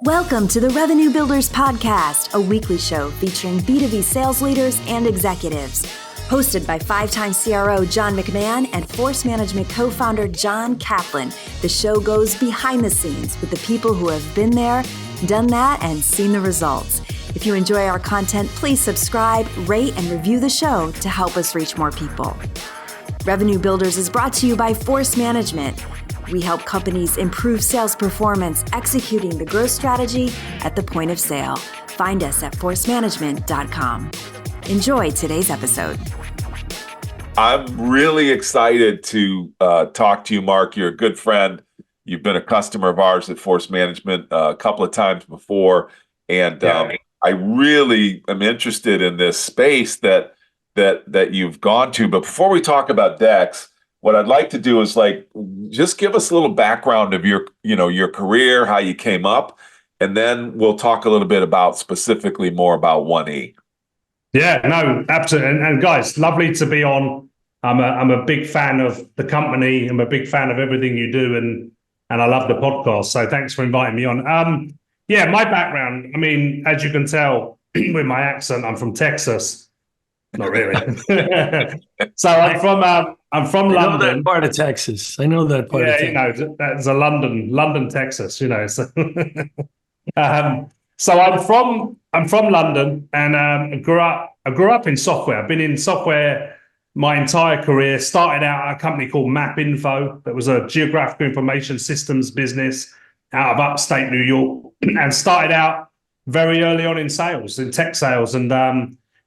Welcome to the Revenue Builders Podcast, a weekly show featuring B2B sales leaders and executives. Hosted by five-time CRO John McMahon and Force Management co-founder John Kaplan, the show goes behind the scenes with the people who have been there, done that, and seen the results. If you enjoy our content, please subscribe, rate, and review the show to help us reach more people. Revenue Builders is brought to you by Force Management. We help companies improve sales performance, executing the growth strategy at the point of sale. Find us at forcemanagement.com. Enjoy today's episode. I'm really excited to talk to you, Mark. You're a good friend. You've been a customer of ours at Force Management a couple of times before. And I really am interested in this space that you've gone to. But before we talk about DEX, what I'd like to do is just give us a little background of your career, how you came up, and then we'll talk a little bit about specifically more about 1E. Yeah, no, absolutely. And guys, lovely to be on. I'm a big fan of the company. I'm a big fan of everything you do, and I love the podcast. So thanks for inviting me on. My background. I mean, as you can tell with my accent, I'm from Texas. Not really. So I'm from London. I know that part of Texas. I know that part of Texas. Yeah, that's a London, Texas. So so I'm from London, and I grew up in software. I've been in software my entire career. Started out at a company called MapInfo. That was a geographical information systems business out of upstate New York, and started out very early on in sales, in tech sales, and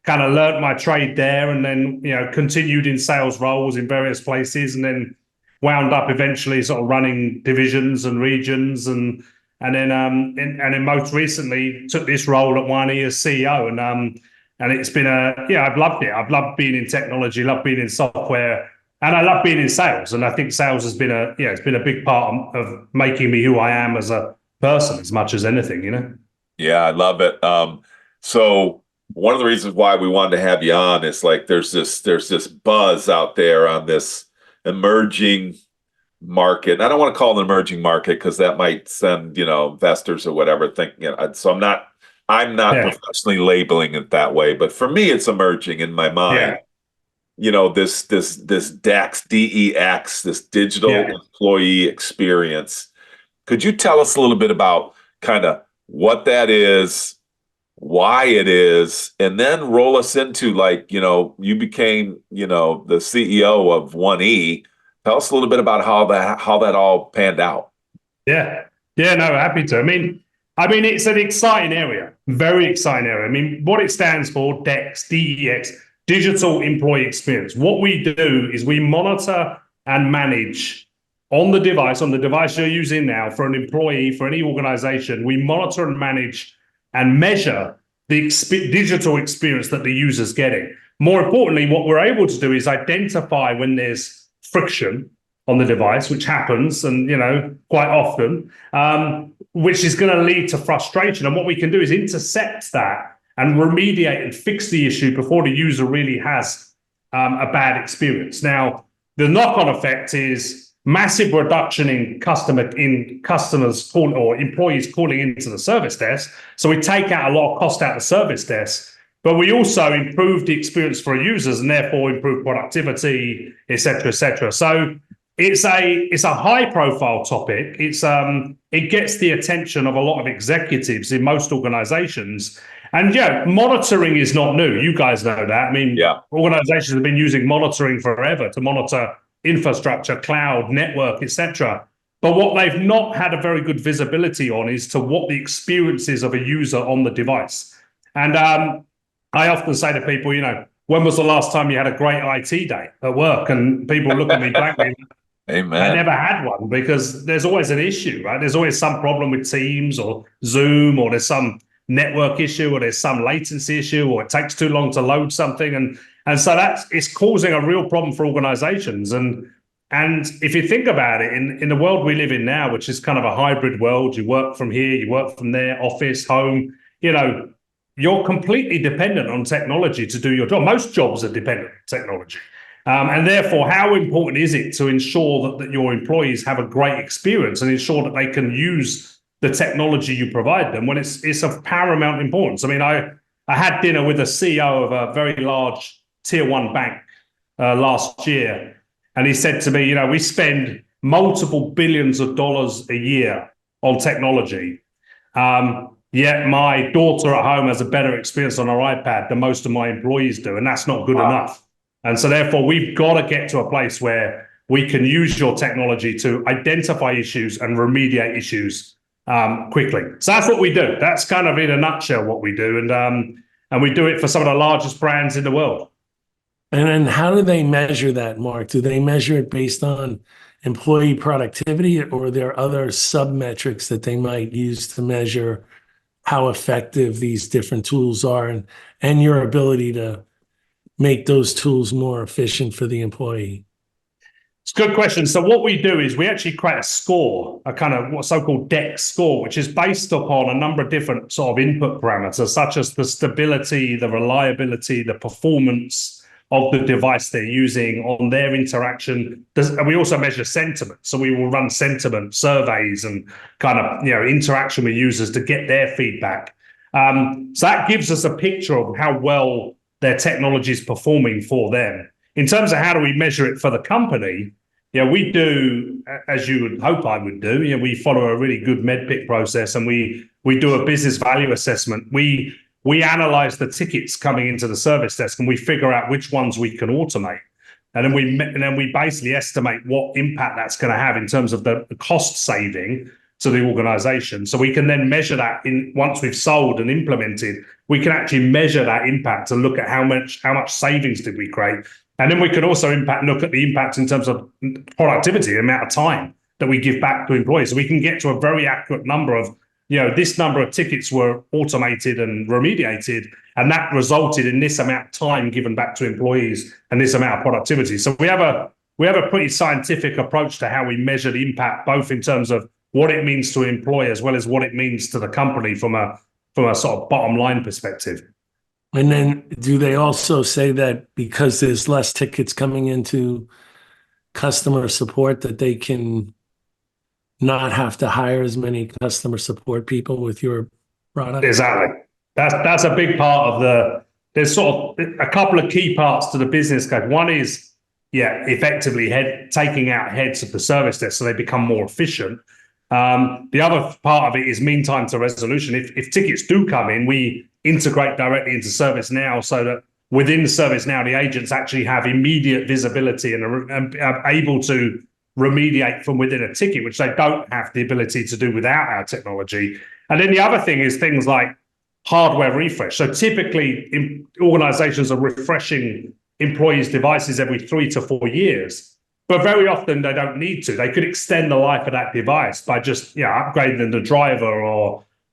kind of learned my trade there, and then continued in sales roles in various places, and then wound up eventually sort of running divisions and regions, and then most recently took this role at 1E as CEO, and it's been I've loved it. I've loved being in technology, loved being in software, and I love being in sales. And I think sales has been it's been a big part of making me who I am as a person, as much as anything. Yeah, I love it. So one of the reasons why we wanted to have you on is there's this buzz out there on this emerging market. And I don't want to call it an emerging market because that might send investors or whatever thinking. So I'm not professionally labeling it that way. But for me, it's emerging in my mind. Yeah. This DEX, DEX, this digital employee experience. Could you tell us a little bit about kind of what that is, why it is, and then roll us into you became the CEO of 1E. Tell us a little bit about how that all panned out. No, happy to. I mean it's an exciting area, very exciting area. I mean, what it stands for, DEX, DEX, digital employee experience. What we do is we monitor and manage on the device you're using now for an employee, for any organization. We monitor and manage and measure the digital experience that the user's getting. More importantly, what we're able to do is identify when there's friction on the device, which happens, and quite often, which is going to lead to frustration. And what we can do is intercept that and remediate and fix the issue before the user really has a bad experience. Now, the knock-on effect is massive reduction in customers calling or employees calling into the service desk. So we take out a lot of cost out of the service desk, but we also improve the experience for users and therefore improve productivity, et cetera, et cetera. So it's a high profile topic. It gets the attention of a lot of executives in most organizations. And monitoring is not new. You guys know that. I mean, organizations have been using monitoring forever to monitor infrastructure, cloud, network, etc. But what they've not had a very good visibility on is to what the experience is of a user on the device. And I often say to people, when was the last time you had a great IT day at work? And people look at me blankly. Amen. I never had one, because there's always an issue, right? There's always some problem with Teams or Zoom, or there's some network issue, or there's some latency issue, or it takes too long to load something. And so it's causing a real problem for organizations. And if you think about it, in the world we live in now, which is kind of a hybrid world, you work from here, you work from there, office, home, you're completely dependent on technology to do your job. Most jobs are dependent on technology. And therefore, how important is it to ensure that your employees have a great experience and ensure that they can use the technology you provide them when it's of paramount importance. I mean, I had dinner with a CEO of a very large tier one bank last year, and he said to me, we spend multiple billions of dollars a year on technology. Yet my daughter at home has a better experience on her iPad than most of my employees do, and that's not good enough. And so therefore, we've got to get to a place where we can use your technology to identify issues and remediate issues quickly. So that's what we do. That's kind of in a nutshell what we do. And we do it for some of the largest brands in the world. And then how do they measure that, Mark? Do they measure it based on employee productivity, or are there other sub-metrics that they might use to measure how effective these different tools are and your ability to make those tools more efficient for the employee? It's a good question. So what we do is we actually create a score, a kind of so-called DEX score, which is based upon a number of different sort of input parameters, such as the stability, the reliability, the performance of the device they're using on their interaction. And we also measure sentiment. So we will run sentiment surveys and kind of, interaction with users to get their feedback. So that gives us a picture of how well their technology is performing for them. In terms of how do we measure it for the company, we do, as you would hope I would do, we follow a really good MEDDPICC process, and we do a business value assessment. We analyze the tickets coming into the service desk, and we figure out which ones we can automate. And then we basically estimate what impact that's going to have in terms of the cost saving to the organization. So we can then measure that once we've sold and implemented, we can actually measure that impact and look at how much savings did we create. And then we can also look at the impact in terms of productivity, the amount of time that we give back to employees. So we can get to a very accurate number of, this number of tickets were automated and remediated, and that resulted in this amount of time given back to employees and this amount of productivity. So we have a pretty scientific approach to how we measure the impact, both in terms of what it means to an employee as well as what it means to the company from a sort of bottom line perspective. And then do they also say that because there's less tickets coming into customer support, that they can not have to hire as many customer support people with your product? Exactly. That's a big part of there's sort of a couple of key parts to the business case. One is, effectively taking out heads of the service desk so they become more efficient. The other part of it is mean time to resolution. If tickets do come in, we integrate directly into ServiceNow so that within ServiceNow, the agents actually have immediate visibility and are able to remediate from within a ticket, which they don't have the ability to do without our technology. And then the other thing is things like hardware refresh. So typically, organizations are refreshing employees' devices every 3 to 4 years. But very often they don't need to. They could extend the life of that device by just upgrading the driver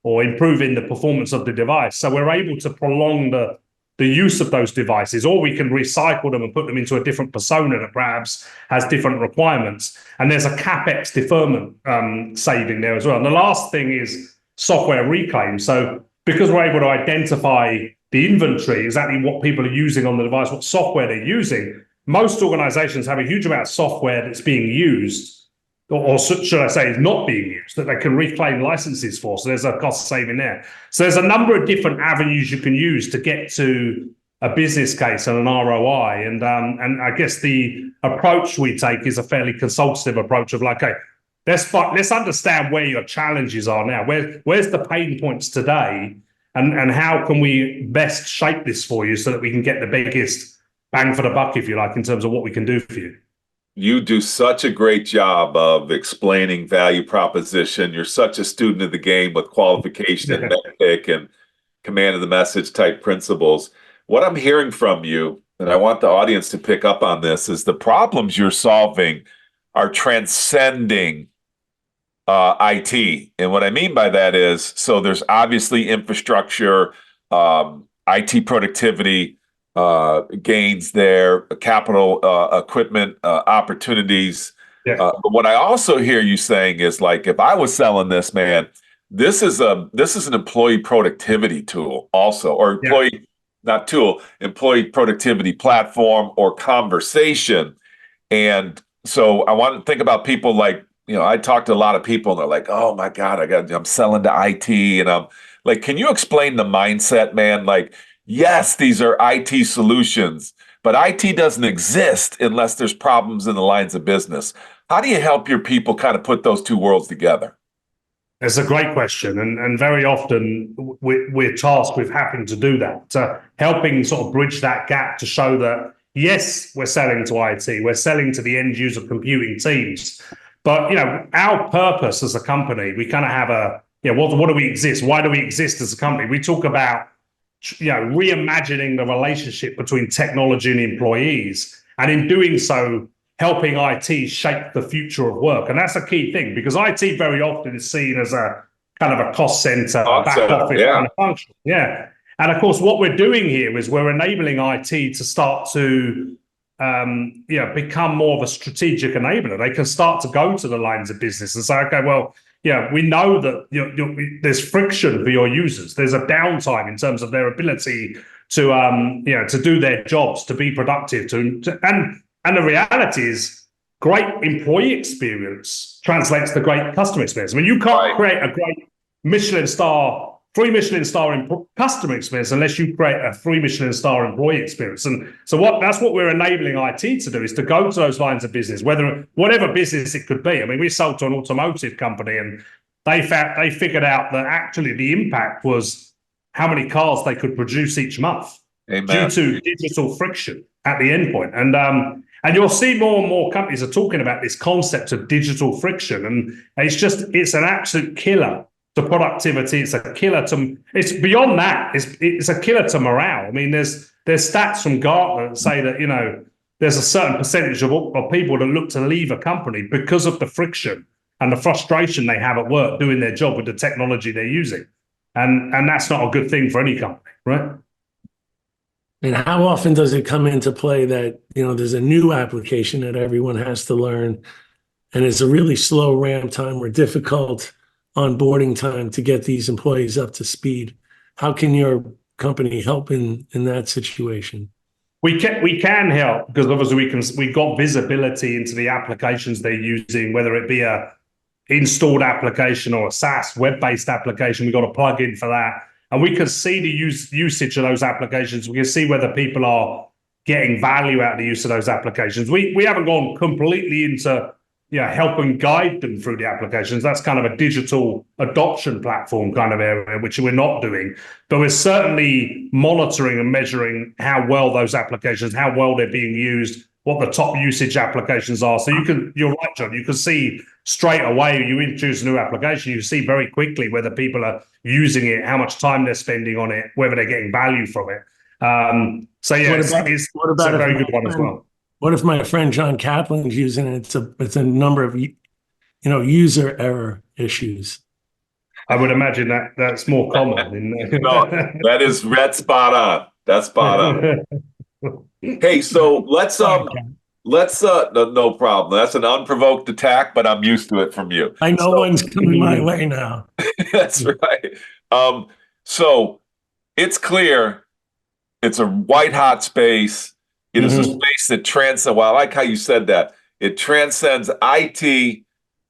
or improving the performance of the device. So we're able to prolong the use of those devices, or we can recycle them and put them into a different persona that perhaps has different requirements. And there's a CapEx deferment saving there as well. And the last thing is software reclaim. So because we're able to identify the inventory, exactly what people are using on the device, what software they're using, most organizations have a huge amount of software that's being used, or should I say is not being used, that they can reclaim licenses for. So there's a cost saving there. So there's a number of different avenues you can use to get to a business case and an ROI. And I guess the approach we take is a fairly consultative approach of like, okay, let's understand where your challenges are now. Where's the pain points today? And how can we best shape this for you so that we can get the biggest bang for the buck, if you like, in terms of what we can do for you? You do such a great job of explaining value proposition. You're such a student of the game with qualification and MEDDPICC and command of the message type principles. What I'm hearing from you, and I want the audience to pick up on this, is the problems you're solving are transcending IT. And what I mean by that is, so there's obviously infrastructure, IT productivity, gains there, capital equipment opportunities. Yeah. But what I also hear you saying is like, if I was selling this, man, this is an employee productivity tool also, or employee productivity platform or conversation. And so I want to think about people like I talk to a lot of people and they're like, oh my God, I'm selling to IT. And I'm like, can you explain the mindset, man? Like, yes, these are IT solutions, but IT doesn't exist unless there's problems in the lines of business. How do you help your people kind of put those two worlds together? It's a great question, and very often we're tasked with having to do that, helping sort of bridge that gap to show that yes, we're selling to IT, we're selling to the end user computing teams, but our purpose as a company, we kind of have what do we exist? Why do we exist as a company? We talk about reimagining the relationship between technology and employees, and in doing so, helping IT shape the future of work. And that's a key thing because IT very often is seen as a kind of a cost center, back office kind of function. Yeah. And of course, what we're doing here is we're enabling IT to start to become more of a strategic enabler. They can start to go to the lines of business and say, okay, well, we know that there's friction for your users. There's a downtime in terms of their ability to do their jobs, to be productive, and the reality is, great employee experience translates to great customer experience. I mean, you can't create a great three Michelin star customer experience unless you create a 3 Michelin star employee experience. And so that's what we're enabling IT to do, is to go to those lines of business, whatever business it could be. I mean, we sold to an automotive company, and they figured out that actually the impact was how many cars they could produce each month. Amen. Due to digital friction at the endpoint. And you'll see more and more companies are talking about this concept of digital friction. And it's an absolute killer to productivity. It's beyond that. It's a killer to morale. I mean, there's stats from Gartner that say that, there's a certain percentage of people that look to leave a company because of the friction and the frustration they have at work doing their job with the technology they're using. And that's not a good thing for any company, right? And how often does it come into play that, there's a new application that everyone has to learn, and it's a really slow ramp time or difficult onboarding time to get these employees up to speed? How can your company help in that situation? We can help because obviously we got visibility into the applications they're using, whether it be a installed application or a SaaS web-based application. We got a plugin for that. And we can see the usage of those applications. We can see whether people are getting value out of the use of those applications. We haven't gone completely into helping guide them through the applications. That's kind of a digital adoption platform kind of area, which we're not doing. But we're certainly monitoring and measuring how well those applications, how well they're being used, what the top usage applications are. So you're right, John, you can see straight away, you introduce a new application, you see very quickly whether people are using it, how much time they're spending on it, whether they're getting value from it. It's a very good one as well. What if my friend John Kaplan's using it? It's a number of user error issues. I would imagine that's more common. No, that's spot on. That's spot on. Hey, so let's no problem. That's an unprovoked attack, but I'm used to it from you. I know one's coming my way now. That's right. So it's clear it's a white hot space. It is a space that transcends. Well, I like how you said that. It transcends IT,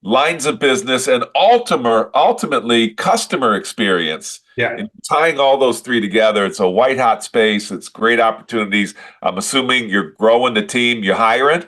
lines of business, and ultimately customer experience. Yeah. And tying all those three together, it's a white hot space. It's great opportunities. I'm assuming you're growing the team. You're hiring?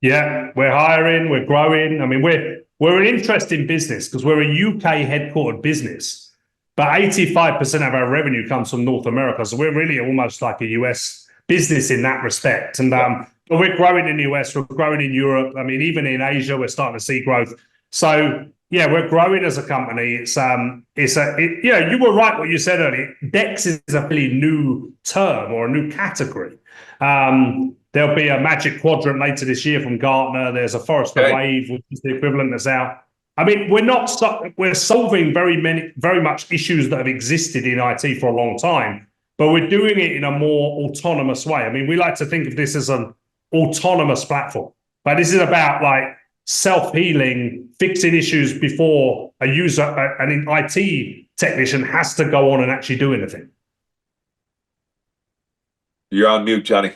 Yeah, we're hiring. We're growing. I mean, we're an interesting business because we're a UK headquartered business, but 85% of our revenue comes from North America. So we're really almost like a US business in that respect. And but we're growing in the US. We're growing in Europe. I mean, even in Asia, we're starting to see growth. So yeah, we're growing as a company. You were right what you said earlier. DEX is a fairly new term or a new category. There'll be a Magic Quadrant later this year from Gartner. There's a Forrester Wave, which is the equivalent that's out. I mean, we're solving very much issues that have existed in IT for a long time, but we're doing it in a more autonomous way. I mean, we like to think of this as an autonomous platform, but this is about like self-healing, fixing issues before an IT technician has to go on and actually do anything. You're on mute, Johnny.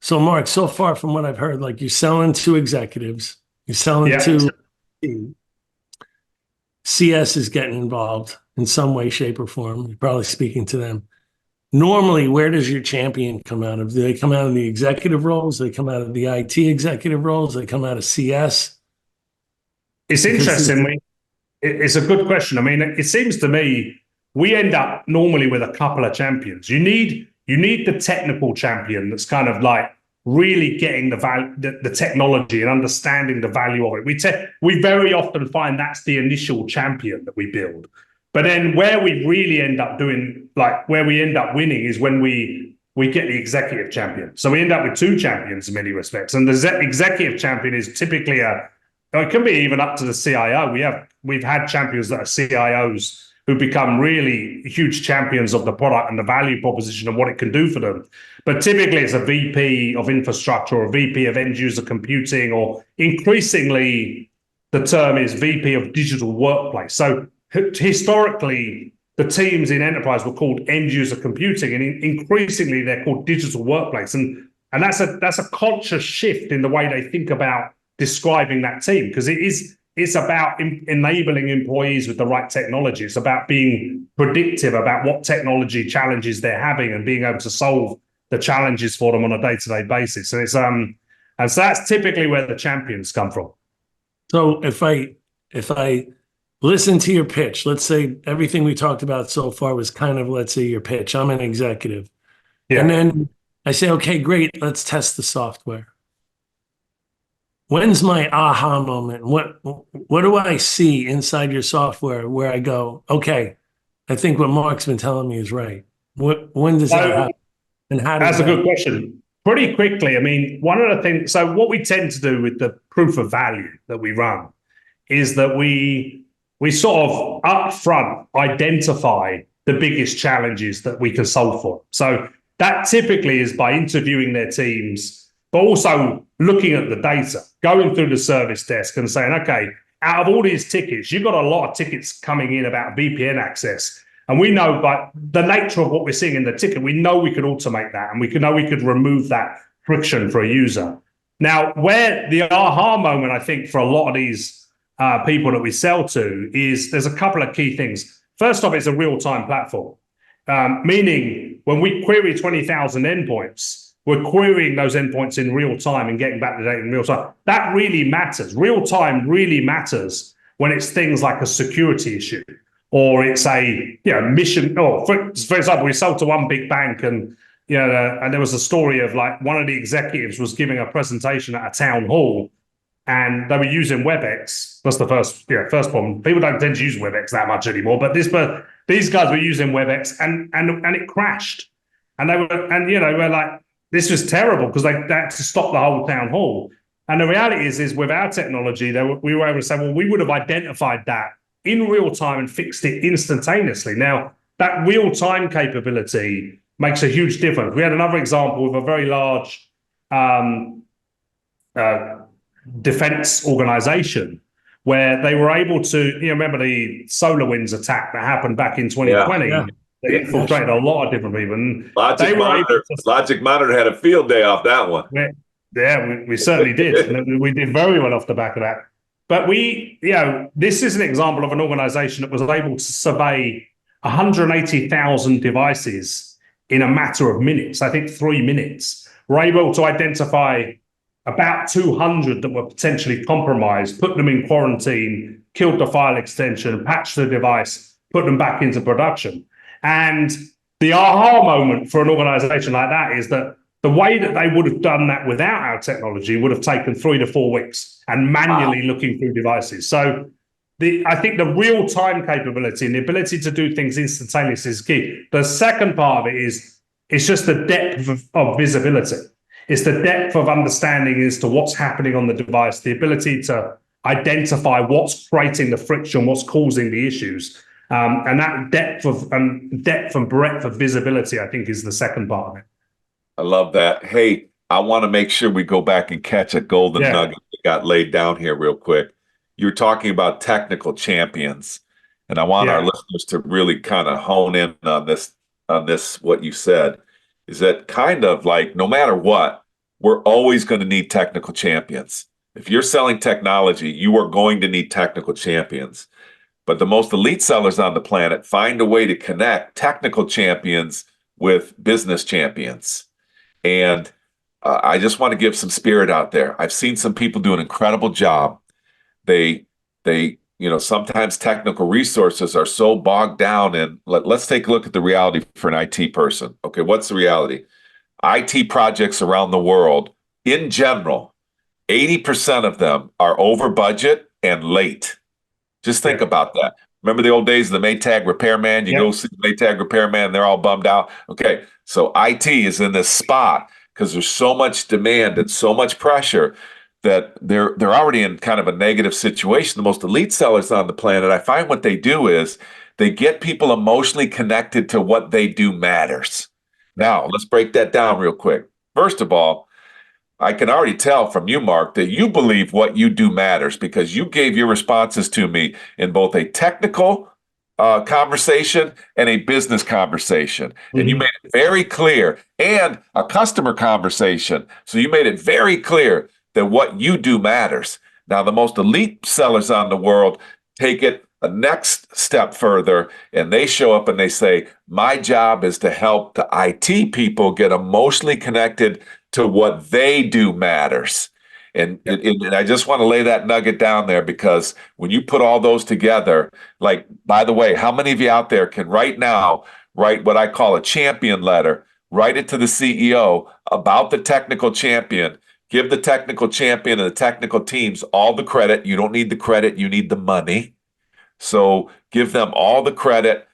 So, Mark, so far from what I've heard, like you're selling to executives, you're selling Yeah. to CS is getting involved in some way, shape, or form. You're probably speaking to them. Normally, where does your champion come out of? Do they come out of the executive roles? They come out of the IT executive roles? They come out of CS? It's interesting. It's a good question. I mean, it seems to me we end up normally with a couple of champions. You need the technical champion that's kind of like really getting the technology and understanding the value of it. We very often find that's the initial champion that we build. But then where we really end up doing, like where we end up winning, is when we get the executive champion. So we end up with two champions in many respects. And the executive champion is typically it can be even up to the CIO. We've had champions that are CIOs who become really huge champions of the product and the value proposition and what it can do for them. But typically it's a VP of infrastructure or a VP of end user computing, or increasingly the term is VP of digital workplace. So historically, the teams in enterprise were called end user computing, and increasingly they're called digital workplace. And that's a culture shift in the way they think about describing that team, because it's about enabling employees with the right technology. It's about being predictive about what technology challenges they're having and being able to solve the challenges for them on a day-to-day basis. And and so that's typically where the champions come from. So if I listen to your pitch, let's say everything we talked about so far was kind of, let's say, your pitch. I'm an executive. Yeah. And then I say, okay, great, let's test the software. When's my aha moment? What do I see inside your software where I go, okay, I think what Mark's been telling me is right? When does that happen? And how does That's a good question. Pretty quickly. I mean, one of the things, so what we tend to do with the proof of value that we run is that we sort of upfront identify the biggest challenges that we can solve for. So that typically is by interviewing their teams, but also looking at the data, going through the service desk and saying, okay, out of all these tickets, you've got a lot of tickets coming in about VPN access. And we know by the nature of what we're seeing in the ticket, we know we could automate that, and we could remove that friction for a user. Now, where the aha moment, I think, for a lot of these people that we sell to is there's a couple of key things. First off, it's a real-time platform, meaning when we query 20,000 endpoints, we're querying those endpoints in real time and getting back the data in real time. That really matters. Real time really matters when it's things like a security issue, or it's a mission. Or for example, we sold to one big bank, and and there was a story of like one of the executives was giving a presentation at a town hall, and they were using WebEx. That's the first problem. People don't tend to use WebEx that much anymore, but these guys were using WebEx, and it crashed, and we're like, this was terrible, because they had to stop the whole town hall. And the reality is with our technology, we were able to say, well, we would have identified that in real time and fixed it instantaneously. Now, that real time capability makes a huge difference. We had another example of a very large defense organization where they were able to, remember the SolarWinds attack that happened back in 2020? Yeah. They infiltrated a lot of different people. And Logic Monitor had a field day off that one. We certainly did. We did very well off the back of that. But this is an example of an organization that was able to survey 180,000 devices in a matter of minutes. I think 3 minutes. We're able to identify about 200 that were potentially compromised, put them in quarantine, killed the file extension, patched the device, put them back into production. And the aha moment for an organization like that is that the way that they would have done that without our technology would have taken 3 to 4 weeks and manually looking through devices. So I think the real-time capability and the ability to do things instantaneously is key. The second part of it is it's just the depth of visibility. It's the depth of understanding as to what's happening on the device, the ability to identify what's creating the friction, what's causing the issues. And that depth and breadth of visibility, I think, is the second part of it. I love that. Hey, I want to make sure we go back and catch a golden nugget that got laid down here real quick. You're talking about technical champions, and I want our listeners to really kind of hone in on this, what you said, is that kind of like no matter what, we're always going to need technical champions. If you're selling technology, you are going to need technical champions. But the most elite sellers on the planet find a way to connect technical champions with business champions. And I just want to give some spirit out there. I've seen some people do an incredible job. They, sometimes technical resources are so bogged down. And let's take a look at the reality for an IT person. Okay, what's the reality? IT projects around the world, in general, 80% of them are over budget and late. Just think about that. Remember the old days of the Maytag repairman? You go see the Maytag repairman, they're all bummed out. Okay, so IT is in this spot because there's so much demand and so much pressure that they're already in kind of a negative situation. The most elite sellers on the planet, I find what they do is they get people emotionally connected to what they do matters. Now, let's break that down real quick. First of all, I can already tell from you, Mark, that you believe what you do matters because you gave your responses to me in both a technical conversation and a business conversation. Mm-hmm. And you made it very clear, and a customer conversation. So you made it very clear that what you do matters. Now, the most elite sellers on the world take it a next step further, and they show up and they say, my job is to help the IT people get emotionally connected to what they do matters. And I just want to lay that nugget down there because when you put all those together, like, by the way, how many of you out there can right now write what I call a champion letter, write it to the CEO about the technical champion, give the technical champion and the technical teams all the credit. You don't need the credit, you need the money. So give them all the credit,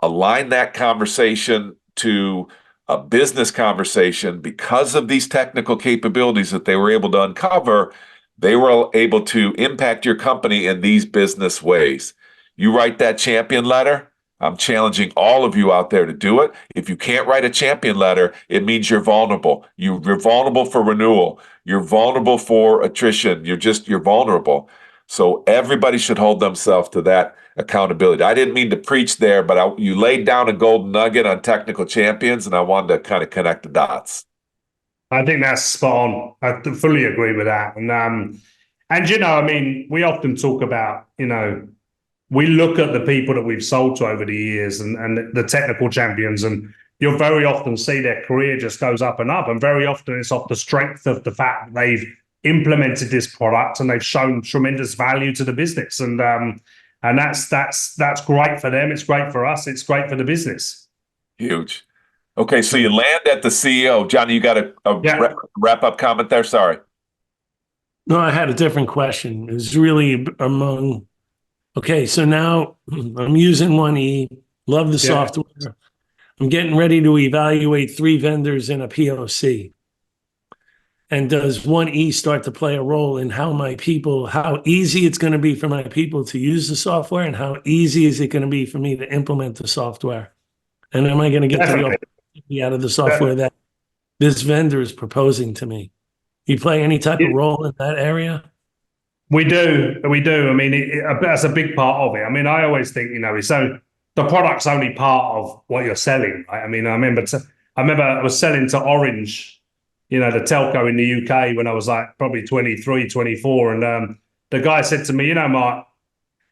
align that conversation to a business conversation. Because of these technical capabilities that they were able to uncover, they were able to impact your company in these business ways. You write that champion letter, I'm challenging all of you out there to do it. If you can't write a champion letter, it means you're vulnerable. You're vulnerable for renewal. You're vulnerable for attrition. You're vulnerable. So everybody should hold themselves to that accountability. I didn't mean to preach there, but you laid down a golden nugget on technical champions, and I wanted to kind of connect the dots. I think that's spot on. I fully agree with that. And we often talk about, we look at the people that we've sold to over the years and the technical champions, and you'll very often see their career just goes up and up. And very often it's off the strength of the fact that they've implemented this product and they've shown tremendous value to the business. And that's great for them. It's great for us. It's great for the business. Huge. Okay, so you land at the CEO. Johnny, you got a wrap-up comment there? Sorry. No, I had a different question. It was really okay, so now I'm using 1E, love the software. I'm getting ready to evaluate 3 vendors in a POC. And does 1E start to play a role in how easy it's going to be for my people to use the software, and how easy is it going to be for me to implement the software? And am I going to get the opportunity out of the software that this vendor is proposing to me? You play any type of role in that area? We do. I mean, that's a big part of it. I mean, I always think, so the product's only part of what you're selling, right? I mean, I remember I was selling to Orange, the telco in the UK when I was like probably 23, 24. And the guy said to me, Mark,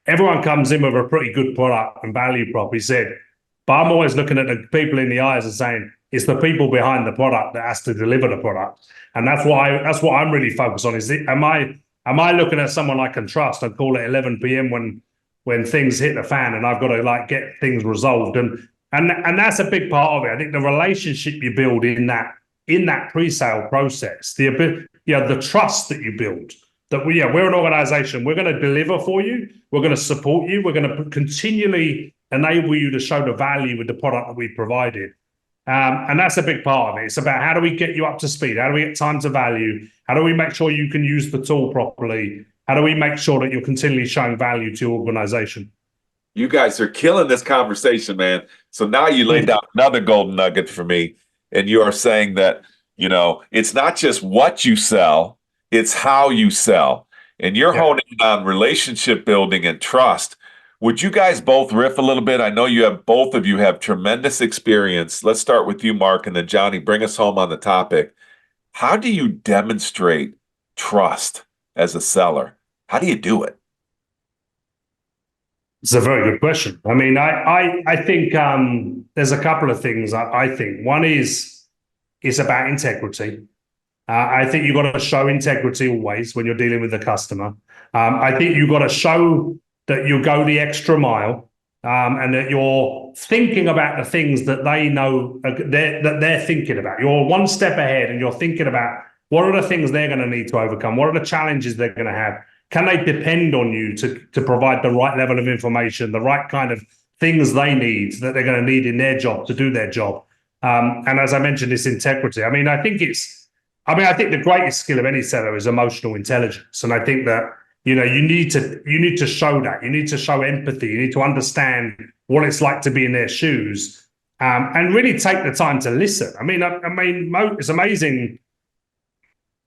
everyone comes in with a pretty good product and value prop. He said, but I'm always looking at the people in the eyes and saying, it's the people behind the product that has to deliver the product. And that's what I'm really focused on. Am I looking at someone I can trust and call it 11 p.m. when things hit the fan and I've got to get things resolved? And that's a big part of it. I think the relationship you build in that pre-sale process, the trust that you build, that we're an organization, we're going to deliver for you, we're going to support you, we're going to continually enable you to show the value with the product that we provided. And that's a big part of it. It's about how do we get you up to speed? How do we get time to value? How do we make sure you can use the tool properly? How do we make sure that you're continually showing value to your organization? You guys are killing this conversation, man. So now you laid down another golden nugget for me. And you are saying that, it's not just what you sell, it's how you sell. And you're honing on relationship building and trust. Would you guys both riff a little bit? I know both of you have tremendous experience. Let's start with you, Mark, and then Johnny, bring us home on the topic. How do you demonstrate trust as a seller? How do you do it? It's a very good question. I mean, I think there's a couple of things I think. One is it's about integrity. I think you've got to show integrity always when you're dealing with the customer. I think you've got to show that you go the extra mile, and that you're thinking about the things that they know that they're thinking about. You're one step ahead, and you're thinking about what are the things they're going to need to overcome. What are the challenges they're going to have? Can they depend on you to provide the right level of information, the right kind of things they need that they're going to need in their job to do their job? And as I mentioned, this integrity. I think the greatest skill of any seller is emotional intelligence, and I think that you need to show that. You need to show empathy. You need to understand what it's like to be in their shoes, and really take the time to listen. It's amazing.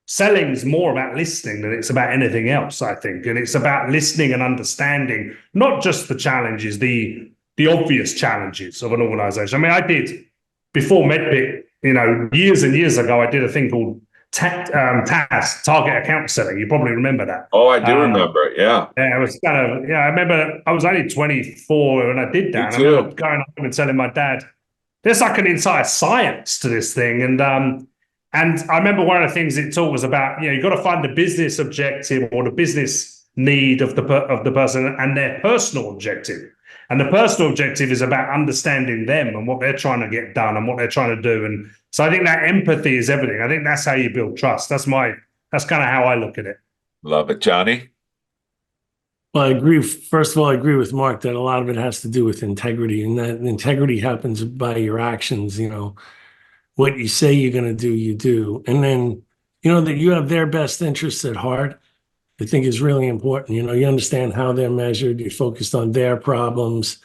Selling is more about listening than it's about anything else, I think, and it's about listening and understanding not just the challenges, the obvious challenges of an organization. I mean, I did before MedPick, years and years ago, I did a thing called TAS, Target Account Selling. You probably remember that. Oh, I do remember it. Yeah. Yeah, it was I remember I was only 24 when I did that. Me too. I remember going home and telling my dad, there's like an entire science to this thing. And I remember one of the things it taught was about, you've got to find the business objective or the business need of the person and their personal objective. And the personal objective is about understanding them and what they're trying to get done and what they're trying to do. And so I think that empathy is everything. I think that's how you build trust. That's kind of how I look at it. Love it. Johnny? Well, I agree. First of all, I agree with Mark that a lot of it has to do with integrity, and that integrity happens by your actions. What you say you're going to do, you do. And then, that you have their best interests at heart, I think is really important. You understand how they're measured, you're focused on their problems.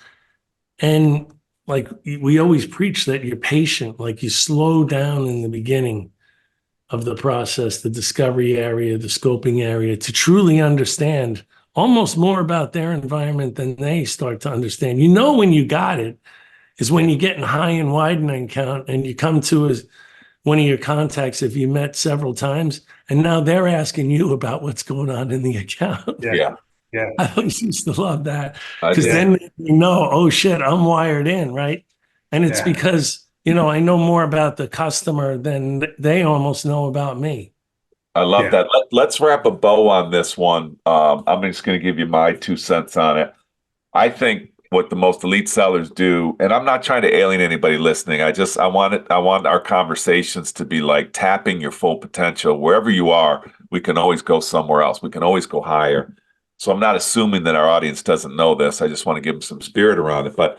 And like we always preach that you're patient, like you slow down in the beginning of the process, the discovery area, the scoping area, to truly understand almost more about their environment than they start to understand. When you got it is when you get in high and widening count and you come to one of your contacts if you met several times, and now they're asking you about what's going on in the account. Yeah. I always used to love that, because then oh shit, I'm wired in, right? And it's because, I know more about the customer than they almost know about me. I love that. Let's wrap a bow on this one. I'm just going to give you my 2 cents on it. I think what the most elite sellers do, and I'm not trying to alienate anybody listening. I want our conversations to be like tapping your full potential. Wherever you are, we can always go somewhere else. We can always go higher. So I'm not assuming that our audience doesn't know this. I just want to give them some spirit around it. But,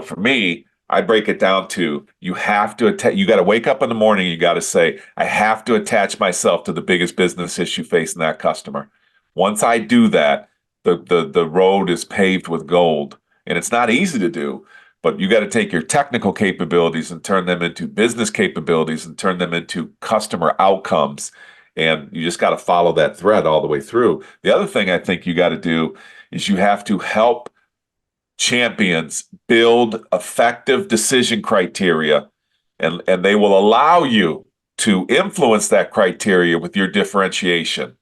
for me, I break it down to you have to you got to wake up in the morning. You got to say, I have to attach myself to the biggest business issue facing that customer. Once I do that, the road is paved with gold. And it's not easy to do, but you got to take your technical capabilities and turn them into business capabilities and turn them into customer outcomes. And you just got to follow that thread all the way through. The other thing I think you got to do is you have to help champions build effective decision criteria, and they will allow you to influence that criteria with your differentiation.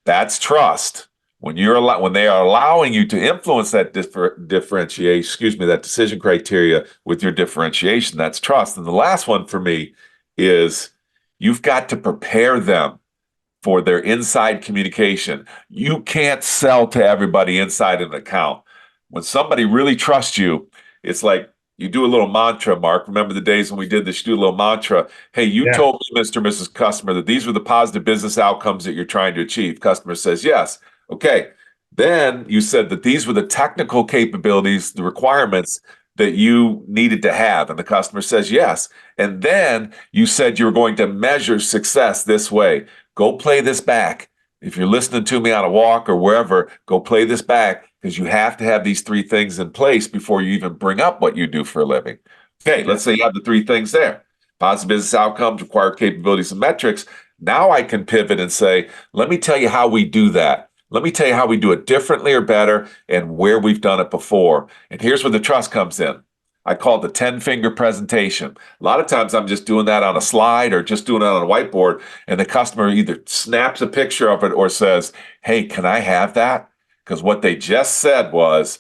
That's trust. When they are allowing you to influence that differentiation, that decision criteria with your differentiation, that's trust. And the last one for me is you've got to prepare them for their inside communication. You can't sell to everybody inside an account. When somebody really trusts you, it's like you do a little mantra, Mark. Remember the days when we did this, you do a little mantra. Hey, you told me, Mr. and Mrs. Customer, that these were the positive business outcomes that you're trying to achieve. Customer says, yes. Okay. Then you said that these were the technical capabilities, the requirements that you needed to have. And the customer says, yes. And then you said you were going to measure success this way. Go play this back. If you're listening to me on a walk or wherever, go play this back, because you have to have these 3 things in place before you even bring up what you do for a living. Okay, let's say you have the 3 things there. Positive business outcomes, required capabilities, and metrics. Now I can pivot and say, let me tell you how we do that. Let me tell you how we do it differently or better and where we've done it before. And here's where the trust comes in. I call it the 10-finger presentation. A lot of times I'm just doing that on a slide or just doing it on a whiteboard, and the customer either snaps a picture of it or says, hey, can I have that? Because what they just said was,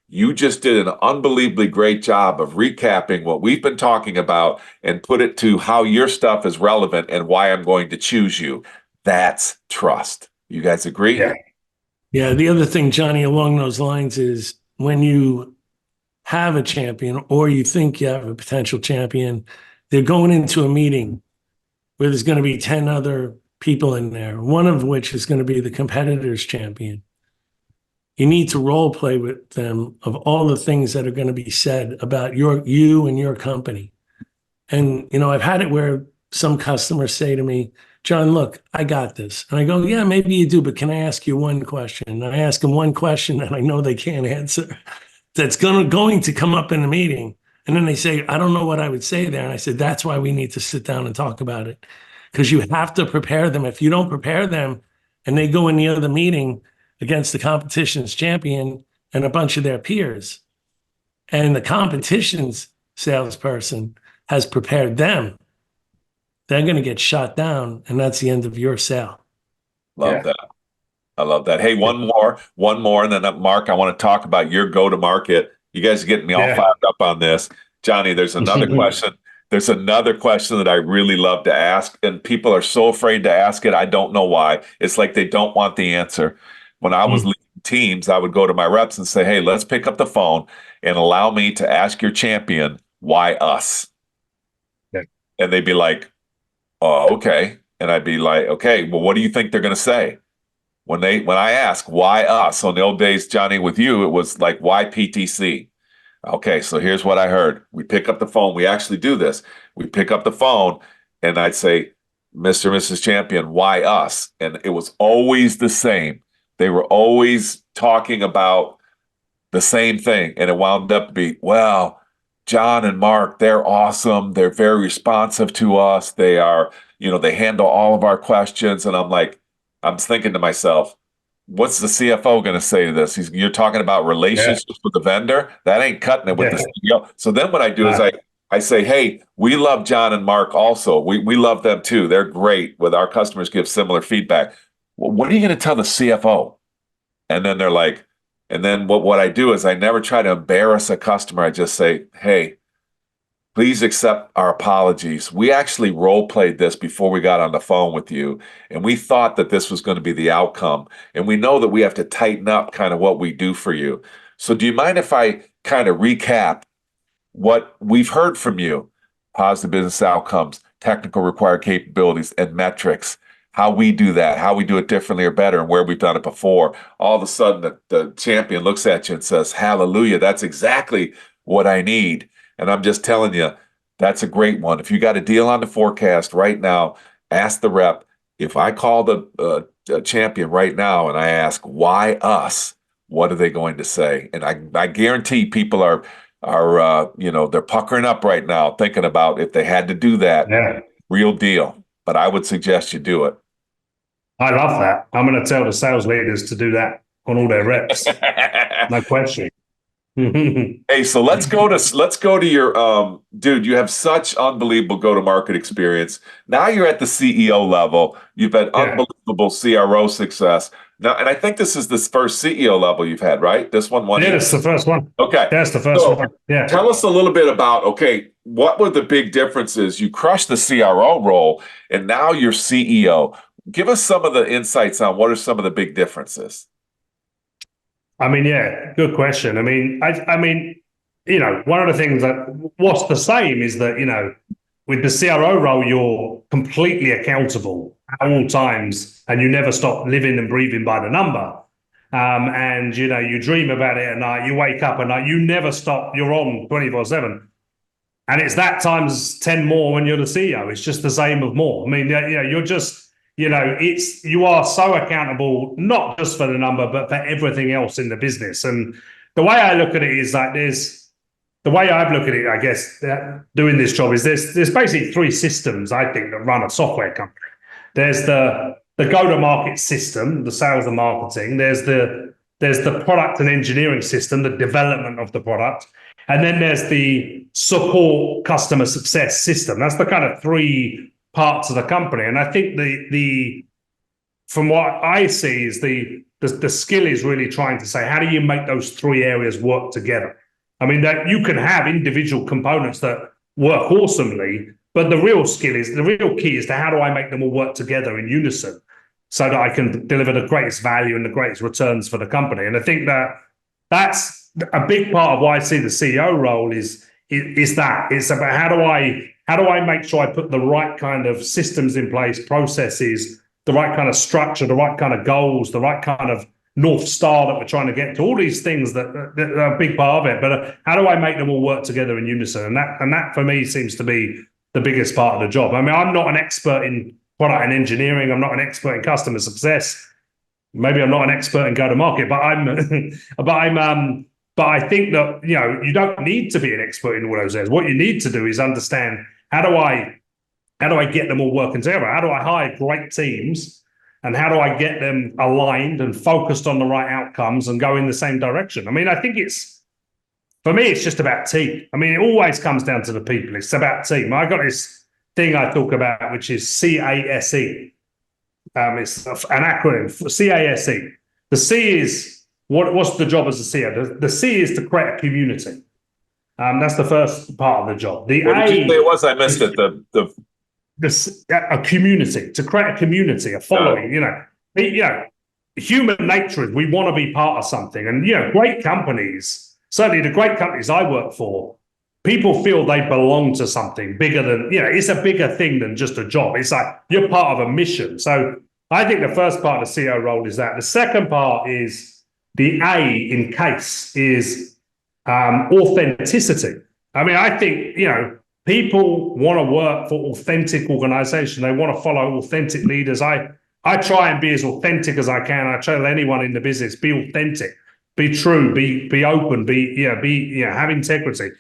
you just did an unbelievably great job of recapping what we've been talking about and put it to how your stuff is relevant and why I'm going to choose you. That's trust. You guys agree? Yeah. Yeah. The other thing, Johnny, along those lines is when you have a champion or you think you have a potential champion, they're going into a meeting where there's going to be 10 other people in there, one of which is going to be the competitor's champion. You need to role play with them of all the things that are going to be said about you and your company. And, I've had it where some customers say to me, John, look, I got this. And I go, yeah, maybe you do, but can I ask you one question? And I ask them one question that I know they can't answer that's going to come up in a meeting. And then they say, I don't know what I would say there. And I said, that's why we need to sit down and talk about it. Because you have to prepare them. If you don't prepare them and they go in the other meeting against the competition's champion and a bunch of their peers, and the competition's salesperson has prepared them, they're going to get shot down, and that's the end of your sale. Love that. I love that. Hey, one more, and then Mark, I want to talk about your go-to-market. You guys are getting me all fired up on this. Johnny, there's another question. There's another question that I really love to ask, and people are so afraid to ask it. I don't know why. It's like they don't want the answer. When I was leading teams, I would go to my reps and say, hey, let's pick up the phone and allow me to ask your champion, why us? Yeah. And they'd be like, oh, okay. And I'd be like, okay, well, what do you think they're going to say? When I ask why us, so in the old days, Johnny, with you, it was like, why PTC? Okay, so here's what I heard. We pick up the phone. We actually do this. We pick up the phone and I'd say, Mr. and Mrs. Champion, why us? And it was always the same. They were always talking about the same thing. And it wound up to be, well, John and Mark, they're awesome. They're very responsive to us. They are, they handle all of our questions. And I'm thinking to myself, what's the CFO going to say to this? You're talking about relationships with the vendor? That ain't cutting it with the CEO. So then what I do is I say, hey, we love John and Mark also. We love them too. They're great. With our customers give similar feedback. Well, what are you going to tell the CFO? And then they're like, and then what I do is I never try to embarrass a customer. I just say, hey, please accept our apologies. We actually role played this before we got on the phone with you. And we thought that this was going to be the outcome. And we know that we have to tighten up kind of what we do for you. So do you mind if I kind of recap what we've heard from you? Positive business outcomes, technical required capabilities, and metrics. How we do that, how we do it differently or better, and where we've done it before. All of a sudden, the champion looks at you and says, hallelujah, that's exactly what I need. And I'm just telling you, that's a great one. If you got a deal on the forecast right now, ask the rep. If I call the champion right now and I ask, why us? What are they going to say? And I guarantee people are they're puckering up right now, thinking about if they had to do that. Yeah. Real deal. But I would suggest you do it. I love that. I'm going to tell the sales leaders to do that on all their reps. No question. Hey, so let's go to your dude. You have such unbelievable go-to-market experience. Now you're at the CEO level. You've had unbelievable CRO success. Now, and I think this is the first CEO level you've had, right? This one. Yeah, that's the first one. Okay, that's the first one. Yeah. Tell us a little bit about, what were the big differences? You crushed the CRO role, and now you're CEO. Give us some of the insights on what are some of the big differences. I mean, yeah, good question. I mean, one of the things that what's the same is that, with the CRO role, you're completely accountable at all times and you never stop living and breathing by the number. And, you dream about it at night, you wake up at night, you never stop, you're on 24/7. And it's that times 10 more when you're the CEO. It's just the same of more. I mean, you're just, you are so accountable, not just for the number, but for everything else in the business. And the way I look at it is like the way I've looked at it, I guess, doing this job is there's basically three systems, I think, that run a software company. There's the go-to-market system, the sales and marketing. There's the product and engineering system, the development of the product. And then there's the support customer success system. That's the kind of three parts of the company. And I think the from what I see is the skill is really trying to say, how do you make those three areas work together? I mean, that you can have individual components that work awesomely, but the real key is to how do I make them all work together in unison so that I can deliver the greatest value and the greatest returns for the company. And I think that's a big part of why I see the CEO role is that it's about how do I make sure I put the right kind of systems in place, processes, the right kind of structure, the right kind of goals, the right kind of North Star that we're trying to get to, all these things that are a big part of it. But how do I make them all work together in unison? And that for me seems to be the biggest part of the job. I mean, I'm not an expert in product and engineering. I'm not an expert in customer success. Maybe I'm not an expert in go-to-market, but but I think that, you don't need to be an expert in all those areas. What you need to do is understand how do I get them all working together? How do I hire great teams? And how do I get them aligned and focused on the right outcomes and go in the same direction? I mean, I think for me, it's just about team. I mean, it always comes down to the people. It's about team. I got this thing I talk about, which is CASE. It's an acronym for CASE. The C is, what's the job as a CEO? The C is to create a community. That's the first part of the job. The what A, did you say it was? I missed it. A community, to create a community, a following. Human nature is we want to be part of something, and great companies, certainly the great companies I work for, people feel they belong to something bigger than it's a bigger thing than just a job. It's like you're part of a mission. So I think the first part of the CEO role is that. The second part is the A in case is authenticity. I mean, I think people want to work for authentic organization. They want to follow authentic leaders. I try and be as authentic as I can. I tell anyone in the business, be authentic, be true, be open, have integrity.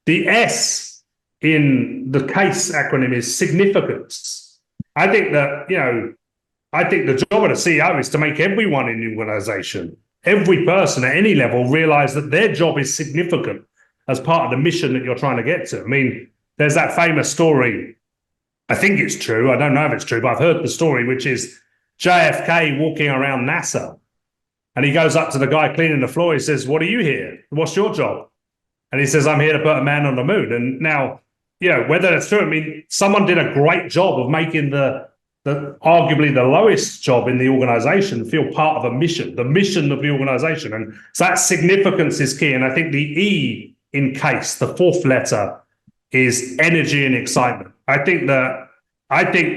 The S in the CASE acronym is significance. I think that, the job of the CEO is to make everyone in the organization, every person at any level, realize that their job is significant as part of the mission that you're trying to get to. I mean, there's that famous story. I think it's true. I don't know if it's true, but I've heard the story, which is JFK walking around NASA. And he goes up to the guy cleaning the floor. He says, "What are you here? What's your job?" And he says, "I'm here to put a man on the moon." And now, whether that's true, I mean, someone did a great job of making the arguably the lowest job in the organization feel part of a mission, the mission of the organization. And so that significance is key. And I think the E in CASE, the fourth letter, is energy and excitement. I think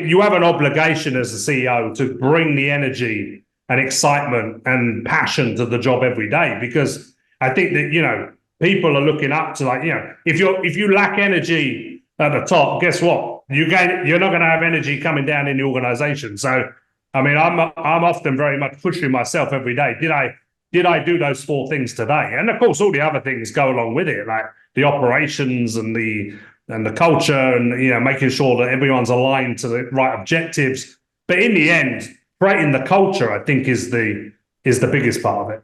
you have an obligation as a CEO to bring the energy and excitement and passion to the job every day, because I think that people are looking up to, if you lack energy at the top, guess what? You're not going to have energy coming down in the organization. So, I mean, I'm often very much pushing myself every day. Did I do those four things today? And of course, all the other things go along with it, like the operations and the culture, and making sure that everyone's aligned to the right objectives. But in the end, creating the culture, I think, is the biggest part of it.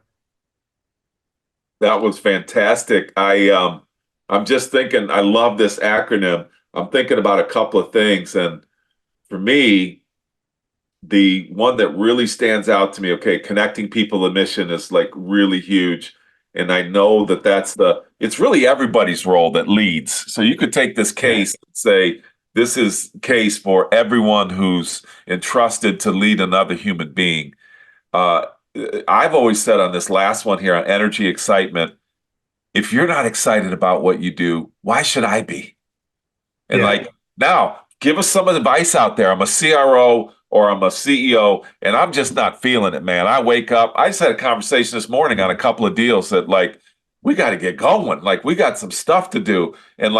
That was fantastic. I'm just thinking, I love this acronym. I'm thinking about a couple of things, and for me, the one that really stands out to me, connecting people to mission is like really huge. And I know that it's really everybody's role that leads. So you could take this case and say, this is case for everyone who's entrusted to lead another human being. I've always said on this last one here on energy, excitement, if you're not excited about what you do, why should I be? And now give us some advice out there. I'm a CRO or I'm a CEO and I'm just not feeling it, man. I wake up, I just had a conversation this morning on a couple of deals that we got to get going. We got some stuff to do. And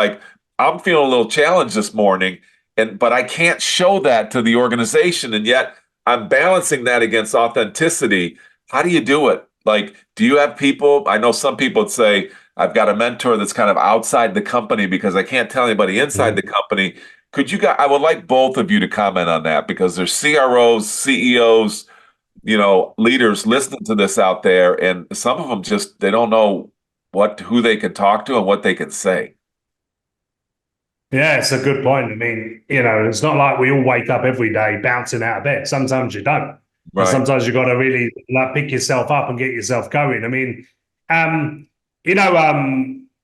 I'm feeling a little challenged this morning, but I can't show that to the organization. And yet I'm balancing that against authenticity. How do you do it? Do you have people? I know some people would say, I've got a mentor that's kind of outside the company because I can't tell anybody inside the company. I would like both of you to comment on that, because there's CROs, CEOs, leaders listening to this out there, and some of them they don't know who they can talk to and what they can say. Yeah, it's a good point. I mean, it's not like we all wake up every day bouncing out of bed. Sometimes you don't. And Right. sometimes you've got to really pick yourself up and get yourself going. I mean, I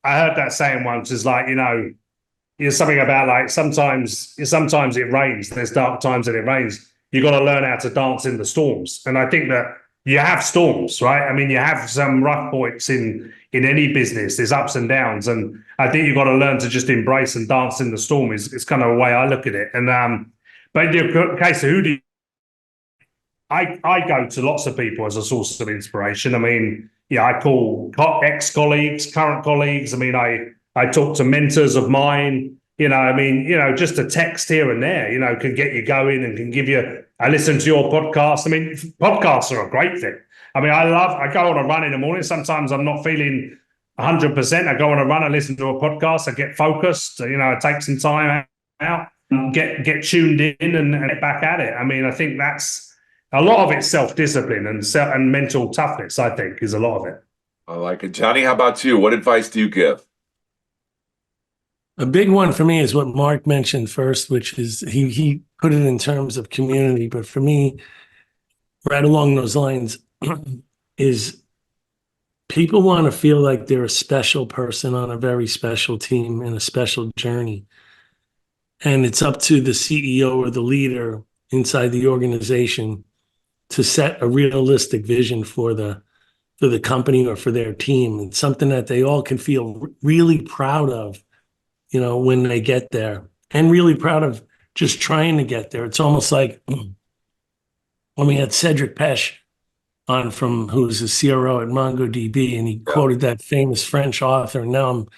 heard that saying once is like, something about like sometimes it rains. There's dark times and it rains. You got to learn how to dance in the storms. And I think that you have storms, right? I mean, you have some rough points in any business. There's ups and downs, and I think you've got to learn to just embrace and dance in the storm. Is kind of the way I look at it. And but in the case of who do I go to lots of people as a source of inspiration. I mean, I call ex-colleagues, current colleagues. I mean, I talk to mentors of mine. I mean, just a text here and there, can get you going and can give you. I listen to your podcast. I mean, podcasts are a great thing. I mean, I go on a run in the morning. Sometimes I'm not feeling 100%. I go on a run, I listen to a podcast, I get focused, I take some time out, get tuned in and get back at it. I mean, I think that's a lot of it's self-discipline and mental toughness, I think, is a lot of it. I like it. Johnny, how about you? What advice do you give? A big one for me is what Mark mentioned first, which is he put it in terms of community. But for me, right along those lines, is people want to feel like they're a special person on a very special team in a special journey. And it's up to the CEO or the leader inside the organization to set a realistic vision for the company or for their team, and something that they all can feel really proud of, when they get there, and really proud of just trying to get there. It's almost like when we had Cedric Pesch on who's a CRO at MongoDB, and he quoted that famous French author. And now I'm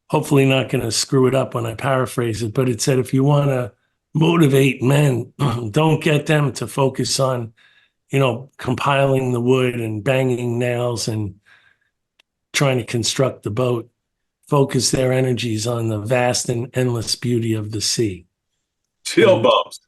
hopefully not going to screw it up when I paraphrase it, but it said, if you want to motivate men, don't get them to focus on, compiling the wood and banging nails and trying to construct the boat. Focus their energies on the vast and endless beauty of the sea. Chill bumps,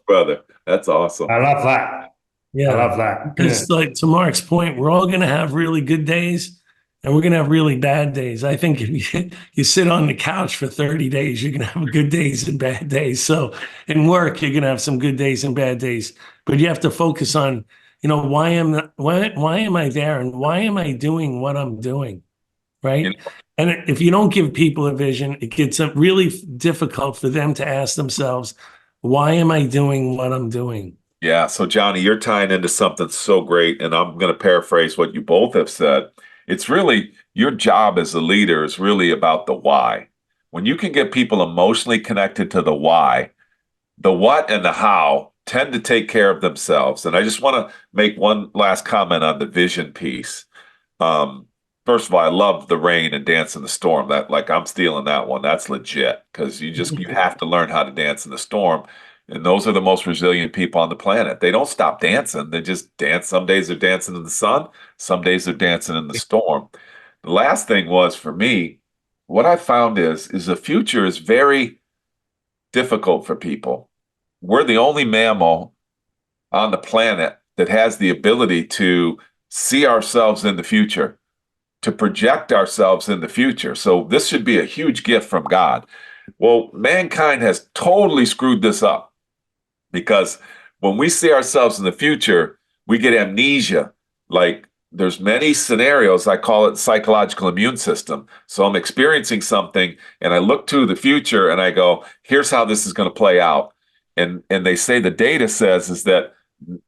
brother. That's awesome. I love that. Yeah, I love that. Because, like, to Mark's point, we're all going to have really good days and we're going to have really bad days. I think if you sit on the couch for 30 days, you're going to have good days and bad days. So in work, you're going to have some good days and bad days. But you have to focus on, why am I there and why am I doing what I'm doing, right? And if you don't give people a vision, it gets really difficult for them to ask themselves, why am I doing what I'm doing? Yeah. So, Johnny, you're tying into something so great. And I'm going to paraphrase what you both have said. It's really your job as a leader is really about the why. When you can get people emotionally connected to the why, the what and the how tend to take care of themselves. And I just want to make one last comment on the vision piece. First of all, I love the rain and dance in the storm. That, like, I'm stealing that one. That's legit, because you have to learn how to dance in the storm. And those are the most resilient people on the planet. They don't stop dancing. They just dance. Some days they're dancing in the sun. Some days they're dancing in the storm. The last thing was, for me, what I found is the future is very difficult for people. We're the only mammal on the planet that has the ability to see ourselves in the future, to project ourselves in the future. So this should be a huge gift from God. Well, mankind has totally screwed this up, because when we see ourselves in the future, we get amnesia. Like, there's many scenarios. I call it psychological immune system. So I'm experiencing something and I look to the future and I go, here's how this is going to play out. And they say the data says is that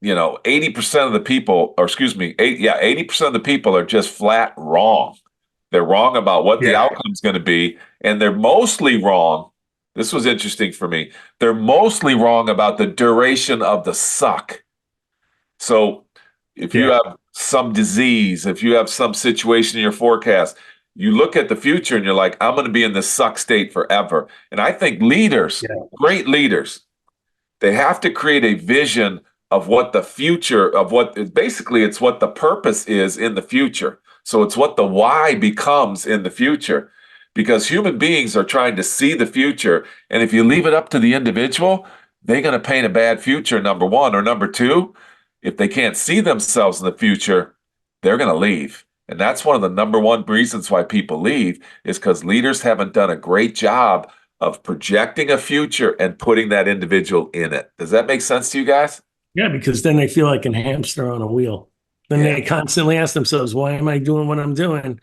80% of the people, or excuse me, 80% of the people are just flat wrong. They're wrong about what the outcome is going to be, and they're mostly wrong. This was interesting for me. They're mostly wrong about the duration of the suck. So if you have some disease, if you have some situation in your forecast, you look at the future and you're like, I'm going to be in this suck state forever. And I think leaders, great leaders, they have to create a vision of what the future of what basically it's what the purpose is in the future. So it's what the why becomes in the future, because human beings are trying to see the future. And if you leave it up to the individual, they're going to paint a bad future, number one. Or number two, if they can't see themselves in the future, they're going to leave. And that's one of the number one reasons why people leave is because leaders haven't done a great job of projecting a future and putting that individual in it. Does that make sense to you guys? Yeah, because then they feel like a hamster on a wheel. Then Yeah. they constantly ask themselves, why am I doing what I'm doing?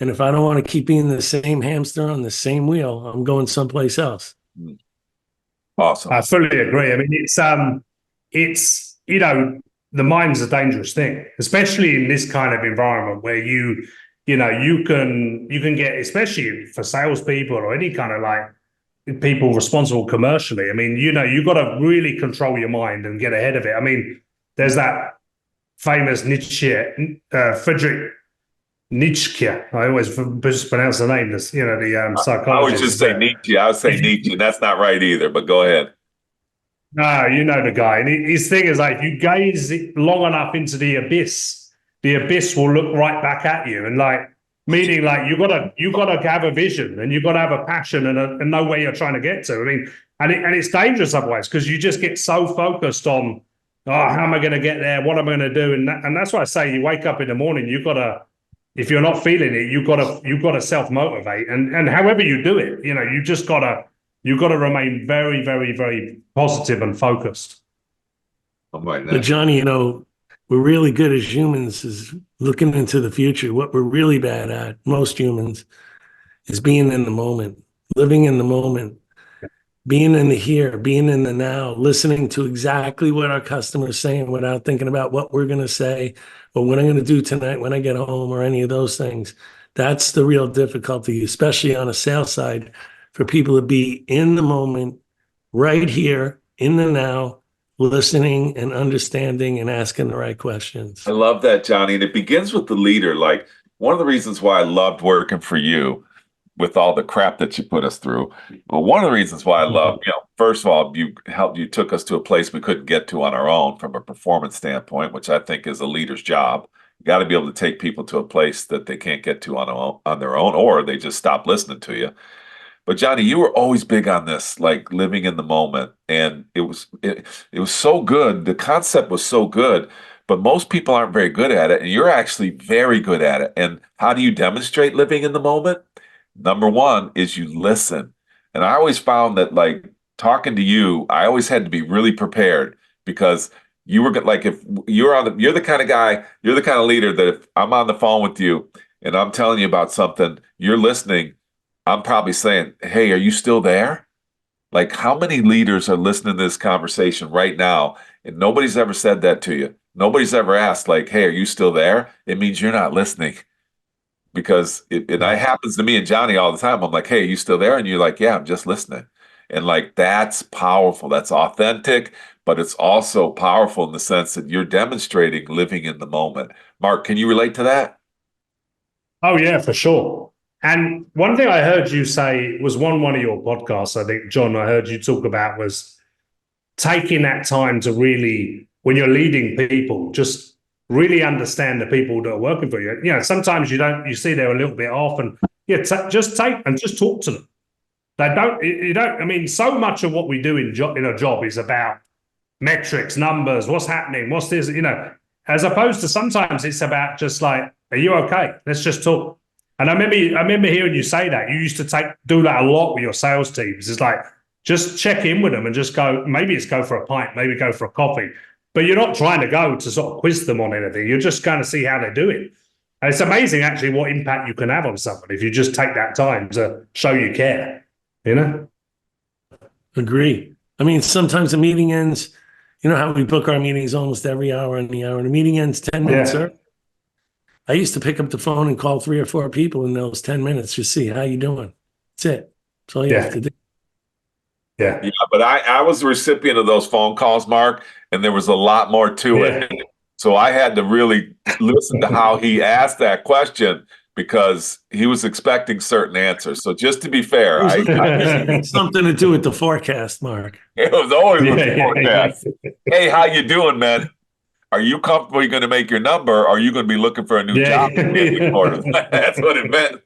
And if I don't want to keep being the same hamster on the same wheel, I'm going someplace else. Awesome. I fully agree. I mean, it's the mind's a dangerous thing, especially in this kind of environment where you can get, especially for salespeople or any kind of like people responsible commercially. I mean, you've got to really control your mind and get ahead of it. I mean, there's that famous Friedrich Nietzsche. I always mispronounce the name. The psychologist. I would just say Nietzsche. I would say Nietzsche. That's not right either, but go ahead. No, you know the guy. And his thing is like, if you gaze long enough into the abyss will look right back at you. And like, meaning like you gotta have a vision and you gotta have a passion and know where you're trying to get to. I mean, and it's dangerous otherwise because you just get so focused on, how am I going to get there? What am I going to do? And that's why I say you wake up in the morning, if you're not feeling it, you've got to self-motivate. And however you do it, you've got to remain very, very, very positive and focused. But Johnny, we're really good as humans is looking into the future. What we're really bad at, most humans, is being in the moment, living in the moment, being in the here, being in the now, listening to exactly what our customer's saying without thinking about what we're going to say or what I'm going to do tonight when I get home or any of those things. That's the real difficulty, especially on a sales side, for people to be in the moment, right here, in the now, listening and understanding and asking the right questions. I love that, Johnny. And it begins with the leader. Like, one of the reasons why I loved working for you with all the crap that you put us through. Well, one of the reasons why I love, first of all, you took us to a place we couldn't get to on our own from a performance standpoint, which I think is a leader's job. You got to be able to take people to a place that they can't get to on their own, or they just stop listening to you. But Johnny, you were always big on this, like living in the moment. And it was so good. The concept was so good, but most people aren't very good at it. And you're actually very good at it. And how do you demonstrate living in the moment? Number one is you listen. And I always found that, like, talking to you, I always had to be really prepared because you were like, if you're the kind of guy, you're the kind of leader that if I'm on the phone with you and I'm telling you about something, you're listening, I'm probably saying, hey, are you still there? Like, how many leaders are listening to this conversation right now and nobody's ever said that to you? Nobody's ever asked, like, hey, are you still there? It means you're not listening. Because it happens to me and Johnny all the time. I'm like, hey, are you still there? And you're like, yeah, I'm just listening. And like, that's powerful. That's authentic, but it's also powerful in the sense that you're demonstrating living in the moment. Mark, can you relate to that? Oh, yeah, for sure. And one thing I heard you say was one of your podcasts, I think, John, I heard you talk about was taking that time to really, when you're leading people, just really understand the people that are working for you. Sometimes you see they're a little bit off and just take and just talk to them. I mean, so much of what we do in a job is about metrics, numbers, what's happening, what's this, as opposed to sometimes it's about just like, are you okay? Let's just talk. And I remember hearing you say that. You used to do that a lot with your sales teams. It's like, just check in with them and just go, maybe it's go for a pint, maybe go for a coffee. But you're not trying to go to sort of quiz them on anything. You're just going to see how they're doing. And it's amazing, actually, what impact you can have on someone if you just take that time to show you care, Agree. I mean, sometimes the meeting ends, how we book our meetings almost every hour and the hour. The meeting ends 10 minutes, sir. I used to pick up the phone and call 3 or 4 people in those 10 minutes to see how you doing. That's it. That's all you have to do. Yeah, but I was the recipient of those phone calls, Mark, and there was a lot more to it. So I had to really listen to how he asked that question because he was expecting certain answers. So just to be fair, I something to do with the forecast, Mark. It was always with the forecast. Hey, how you doing, man? Are you comfortable you're going to make your number? Or are you going to be looking for a new job? That's what it meant.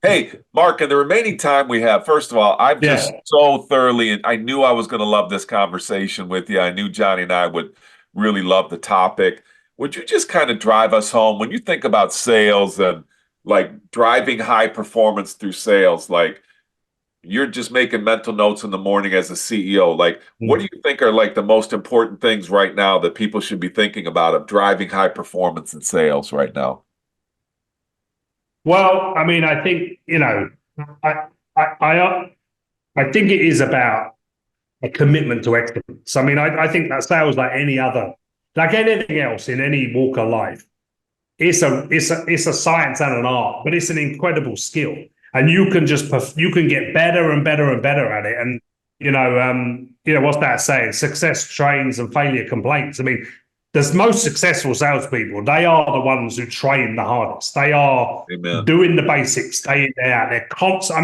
Hey, Mark, in the remaining time we have, first of all, I've just so thoroughly, and I knew I was going to love this conversation with you. I knew Johnny and I would really love the topic. would you just kind of drive us home when you think about sales and like driving high performance through sales? Like, you're just making mental notes in the morning as a CEO. Like, what do you think are like the most important things right now that people should be thinking about of driving high performance in sales right now? Well, I mean, I think, I, I, I think it is about a commitment to excellence. I mean, I think that sales, like anything else in any walk of life, it's a science and an art, but it's an incredible skill, and you can get better and better and better at it. And what's that saying? Success trains and failure complaints. I mean, the most successful salespeople, they are the ones who train the hardest. They are Amen. doing the basics, staying there. They're constant. I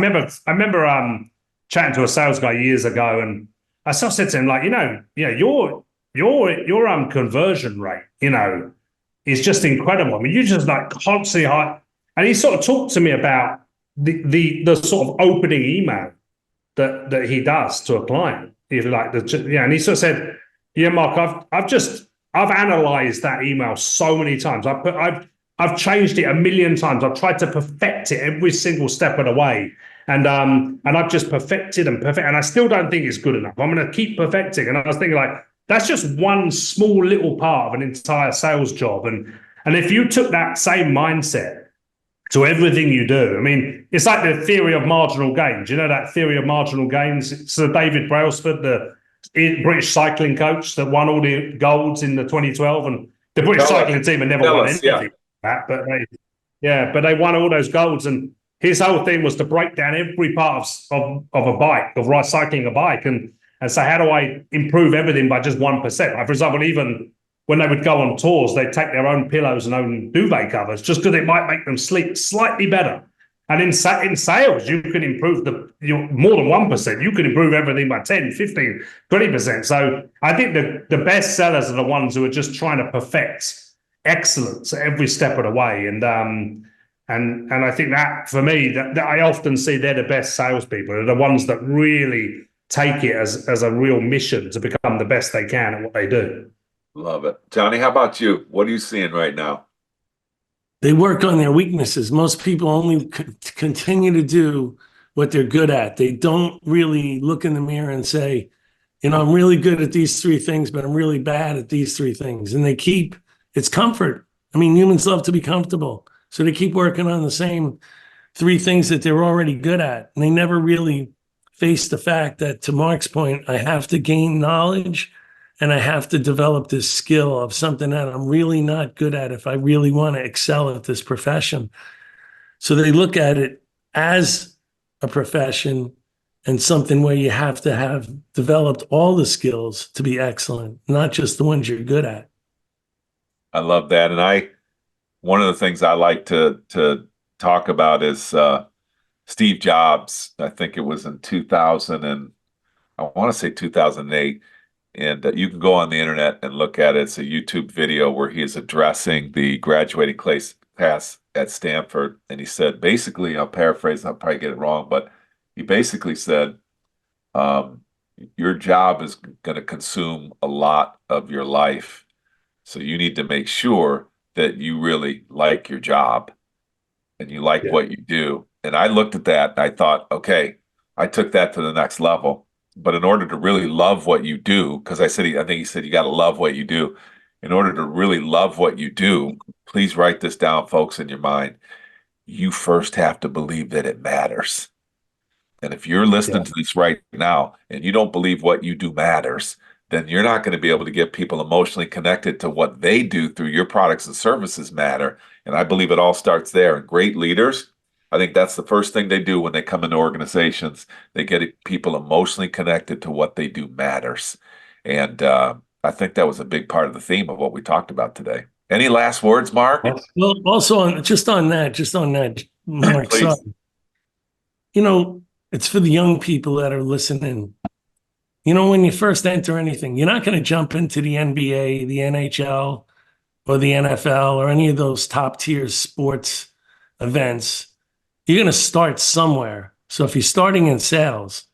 remember chatting to a sales guy years ago, and I sort of said to him, like, your conversion rate, is just incredible. I mean, you just like constantly high. And he sort of talked to me about the sort of opening email that he does to a client. If you like, and he sort of said, "Yeah, Mark, I've analyzed that email so many times. I've changed it a million times. I've tried to perfect it every single step of the way, and I've just perfected and I still don't think it's good enough. I'm going to keep perfecting." And I was thinking, like, that's just one small little part of an entire sales job. And if you took that same mindset to everything you do, I mean, it's like the theory of marginal gains. You know that theory of marginal gains? It's David Brailsford, the British cycling coach that won all the golds in the 2012, and the British cycling team had never won anything like that, but they won all those golds. And his whole thing was to break down every part of a bike, of cycling a bike, and say, how do I improve everything by just 1%? Like, for example, even when they would go on tours, they'd take their own pillows and own duvet covers just because it might make them sleep slightly better. And in sales, you can improve more than 1%. You can improve everything by 10, 15, 20%. So I think the best sellers are the ones who are just trying to perfect excellence at every step of the way. And I think that, for me, that I often see they're the best salespeople. They're the ones that really take it as a real mission to become the best they can at what they do. Love it. Johnny, how about you? What are you seeing right now? They work on their weaknesses. Most people only continue to do what they're good at. They don't really look in the mirror and say, I'm really good at these three things, but I'm really bad at these three things. And it's comfort. I mean, humans love to be comfortable. So they keep working on the same three things that they're already good at. And they never really face the fact that, to Mark's point, I have to gain knowledge and I have to develop this skill of something that I'm really not good at if I really want to excel at this profession. So they look at it as a profession and something where you have to have developed all the skills to be excellent, not just the ones you're good at. I love that. And one of the things I like to talk about is Steve Jobs. I think it was in 2000 and I want to say 2008. And you can go on the internet and look at it. It's a YouTube video where he is addressing the graduating class at Stanford. And he said, basically, I'll paraphrase, I'll probably get it wrong, but he basically said, your job is going to consume a lot of your life. So you need to make sure that you really like your job and you like what you do. And I looked at that and I thought, okay, I took that to the next level. But in order to really love what you do, because I think he said you got to love what you do. In order to really love what you do, please write this down, folks, in your mind. You first have to believe that it matters. And if you're listening to this right now and you don't believe what you do matters, then you're not going to be able to get people emotionally connected to what they do through your products and services matter. And I believe it all starts there. And great leaders, I think that's the first thing they do when they come into organizations. They get people emotionally connected to what they do matters. And I think that was a big part of the theme of what we talked about today. Any last words, Mark? Well, also just on that, Mark, so, it's for the young people that are listening. When you first enter anything, you're not going to jump into the NBA, the NHL, or the NFL, or any of those top tier sports events. You're going to start somewhere. So if you're starting in sales,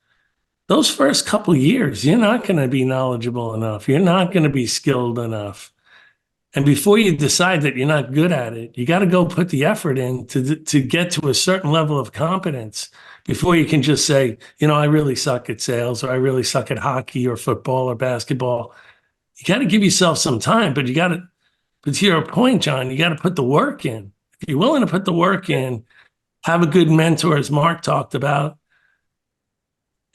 those first couple of years, you're not going to be knowledgeable enough. You're not going to be skilled enough. And before you decide that you're not good at it, you got to go put the effort in to get to a certain level of competence before you can just say, I really suck at sales, or I really suck at hockey or football or basketball. You got to give yourself some time, but to your point, John, you got to put the work in. If you're willing to put the work in, have a good mentor, as Mark talked about,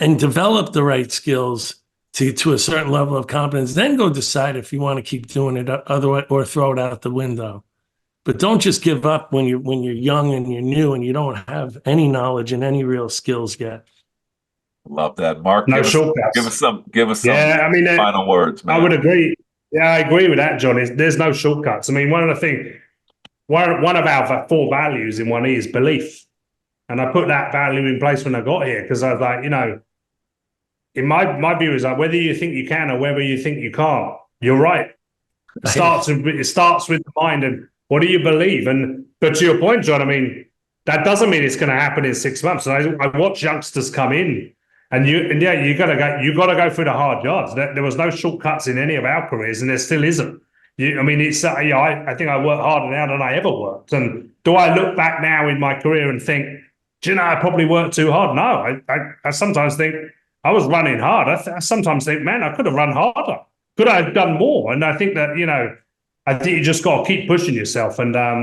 and develop the right skills to a certain level of competence, then go decide if you want to keep doing it otherwise or throw it out the window. But don't just give up when you're young and you're new and you don't have any knowledge and any real skills yet. Love that, Mark. No give shortcuts. us some Yeah, final words, man. I would agree. Yeah, I agree with that, John. There's no shortcuts. I mean, one of our 4 values in 1E is belief. And I put that value in place when I got here because I was like, in my view is like whether you think you can or whether you think you can't, you're right. It starts with the mind and what do you believe? But to your point, John, I mean, that doesn't mean it's going to happen in 6 months. And I watch youngsters come in, and you got to go through the hard yards. There was no shortcuts in any of our careers, and there still isn't. I think I work harder now than I ever worked. And do I look back now in my career and think, I probably worked too hard? No, I sometimes think I was running hard. I sometimes think, man, I could have run harder. Could I have done more? And I think that, I think you just got to keep pushing yourself. And I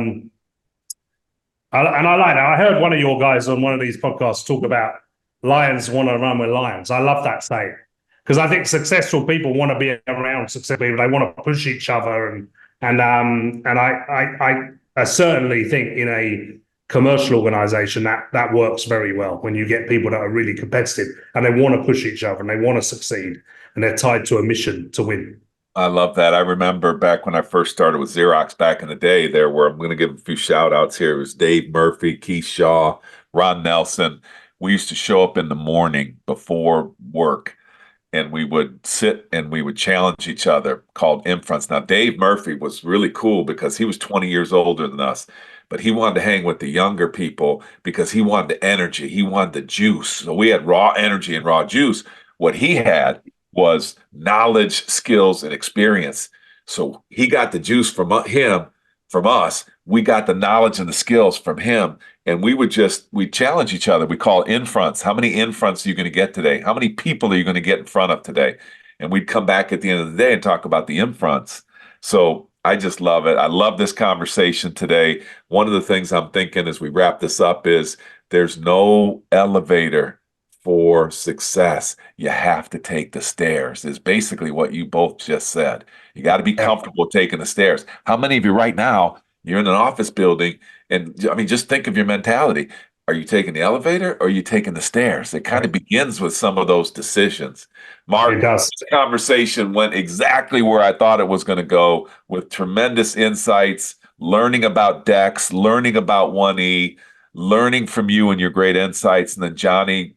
like that. I heard one of your guys on one of these podcasts talk about lions want to run with lions. I love that saying because I think successful people want to be around successful people. They want to push each other. And I certainly think in a commercial organization that works very well when you get people that are really competitive and they want to push each other and they want to succeed and they're tied to a mission to win. I love that. I remember back when I first started with Xerox back in the day, there were, I'm going to give a few shout outs here. It was Dave Murphy, Keith Shaw, Ron Nelson. We used to show up in the morning before work and we would sit and we would challenge each other called infronts. Now, Dave Murphy was really cool because he was 20 years older than us, but he wanted to hang with the younger people because he wanted the energy. He wanted the juice. So we had raw energy and raw juice. What he had was knowledge, skills, and experience. So he got the juice from us. We got the knowledge and the skills from him. And we challenge each other. We call it in-fronts. How many in-fronts are you going to get today? How many people are you going to get in front of today? And we'd come back at the end of the day and talk about the in-fronts. So I just love it. I love this conversation today. One of the things I'm thinking as we wrap this up is there's no elevator for success. You have to take the stairs is basically what you both just said. You got to be comfortable taking the stairs. How many of you right now, you're in an office building and I mean, just think of your mentality. Are you taking the elevator or are you taking the stairs? It kind of begins with some of those decisions. Mark, this conversation went exactly where I thought it was going to go with tremendous insights, learning about DEX, learning about 1E, learning from you and your great insights. And then Johnny,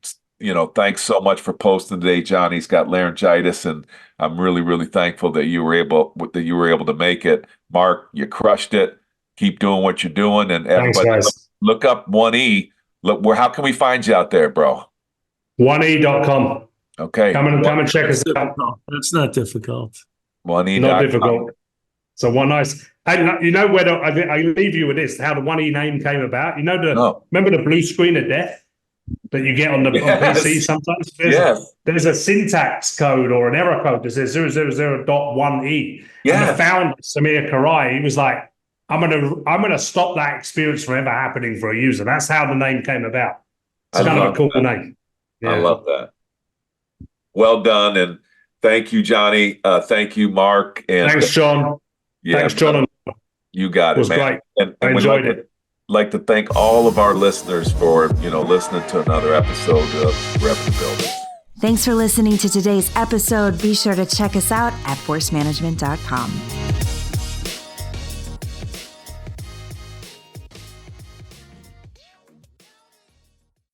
thanks so much for posting today. Johnny's got laryngitis, and I'm really, really thankful that you were able to make it. Mark, you crushed it. Keep doing what you're doing, and everybody look up 1E. Look, how can we find you out there, bro? 1E.com. Okay, come and check us out. That's not difficult. 1E. Not difficult. So one nice. Hey, where I leave you with this? How the 1E name came about? Remember the blue screen of death that you get on PC sometimes? There's a syntax code or an error code that says 000.1E. Yeah. And the founder, Samir Karai, he was like, I'm gonna stop that experience from ever happening for a user. That's how the name came about. It's kind of a cool name. Yeah. I love that. Well done, and thank you, Johnny. Thank you, Mark. And thanks, John. Yeah, thanks, John. You got it. It was great. And I enjoyed it. Like to thank all of our listeners for listening to another episode of Revenue Builders. Thanks for listening to today's episode. Be sure to check us out at forcemanagement.com.